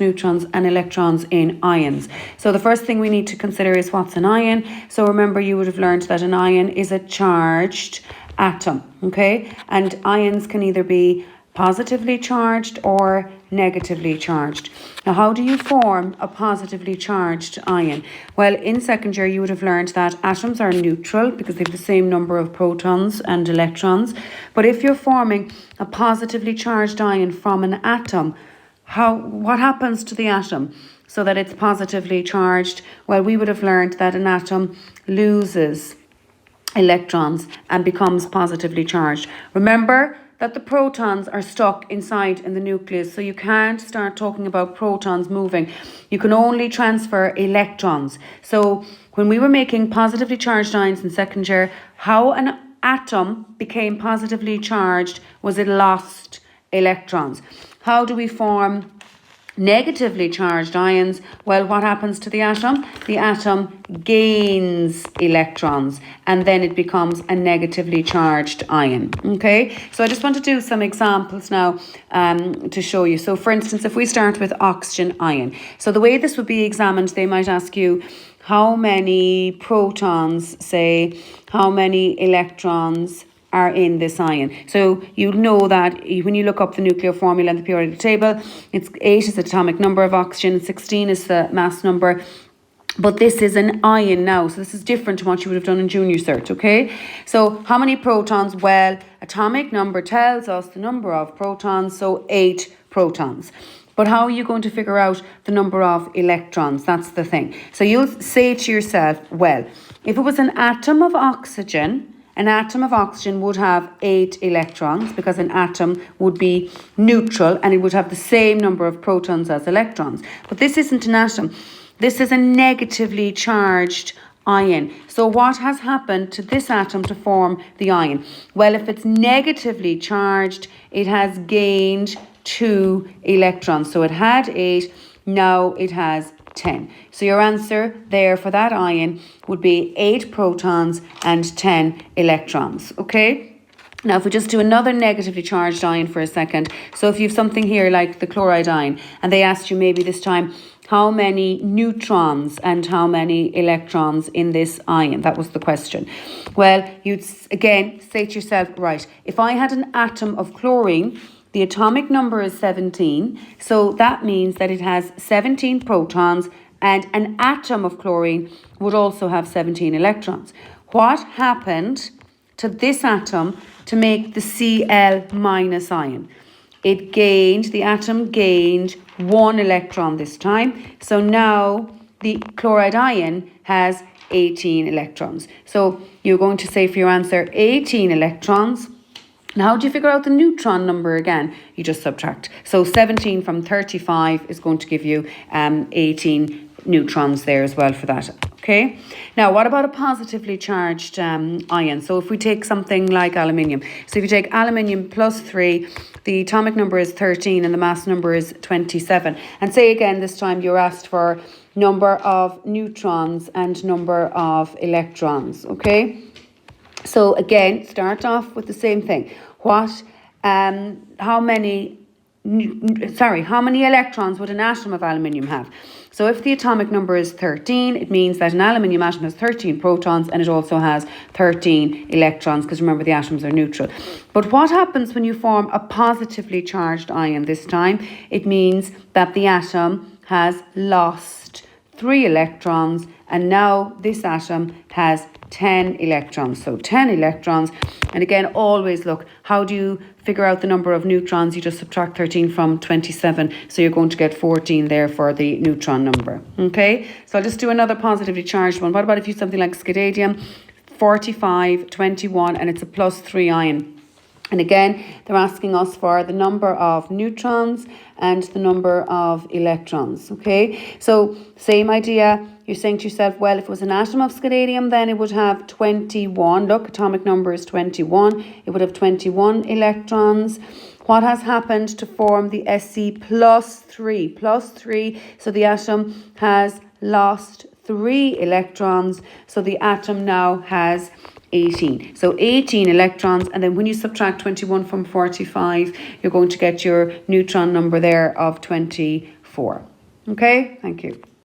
neutrons and electrons in ions. So the first thing we need to consider is what's an ion. So remember, you would have learned that an ion is a charged atom, okay? And ions can either be positively charged or negatively charged. Now, how do you form a positively charged ion? Well, in second year, you would have learned that atoms are neutral because they have the same number of protons and electrons. But if you're forming a positively charged ion from an atom, what happens to the atom so that it's positively charged? Well, we would have learned that an atom loses electrons and becomes positively charged. Remember that the protons are stuck inside in the nucleus, so you can't start talking about protons moving. You can only transfer electrons. So when we were making positively charged ions in second year, how an atom became positively charged was it lost electrons. How do we form negatively charged ions? Well, what happens to the atom? The atom gains electrons and then it becomes a negatively charged ion. Okay, so I just want to do some examples now to show you. So for instance, if we start with oxygen ion, so the way this would be examined, they might ask you how many protons, say, how many electrons are in this ion. So you know that when you look up the nuclear formula and the periodic table, it's 8 is the atomic number of oxygen, 16 is the mass number. But this is an ion now, so this is different to what you would have done in junior cert, okay? So how many protons? Well, atomic number tells us the number of protons, so 8 protons. But how are you going to figure out the number of electrons? That's the thing. So you'll say to yourself, well, if it was an atom of oxygen would have 8 electrons because an atom would be neutral and it would have the same number of protons as electrons. But this isn't an atom. This is a negatively charged ion. So what has happened to this atom to form the ion? Well, if it's negatively charged, it has gained 2 electrons. So it had 8, now it has 10. So your answer there for that ion would be 8 protons and 10 electrons. Okay? Now, if we just do another negatively charged ion for a second. So if you have something here like the chloride ion, and they asked you maybe this time, how many neutrons and how many electrons in this ion? That was the question. Well, you'd again say to yourself, right, if I had an atom of chlorine, the atomic number is 17, so that means that it has 17 protons, and an atom of chlorine would also have 17 electrons. What happened to this atom to make the Cl- ion? The atom gained 1 electron this time, so now the chloride ion has 18 electrons. So you're going to say for your answer 18 electrons. Now, how do you figure out the neutron number again? You just subtract. So 17 from 35 is going to give you 18 neutrons there as well for that. Okay. Now, what about a positively charged ion? So if we take something like aluminium. So if you take aluminium plus 3, the atomic number is 13 and the mass number is 27. And say again, this time you're asked for number of neutrons and number of electrons. Okay. So again, start off with the same thing. How many electrons would an atom of aluminium have? So if the atomic number is 13, it means that an aluminium atom has 13 protons and it also has 13 electrons, because remember the atoms are neutral. But what happens when you form a positively charged ion this time? It means that the atom has lost 3 electrons and now this atom has 10 electrons. So 10 electrons. And again, always look, how do you figure out the number of neutrons? You just subtract 13 from 27. So you're going to get 14 there for the neutron number. Okay, so I'll just do another positively charged one. What about if you use something like scandium, 45, 21, and it's a +3 ion? And again, they're asking us for the number of neutrons and the number of electrons. Okay, so same idea. You're saying to yourself, well, if it was an atom of scandium, then it would have 21. Look, atomic number is 21. It would have 21 electrons. What has happened to form the Sc +3? +3, so the atom has lost 3 electrons. So the atom now has 18. So 18 electrons, and then when you subtract 21 from 45, you're going to get your neutron number there of 24. Okay, thank you.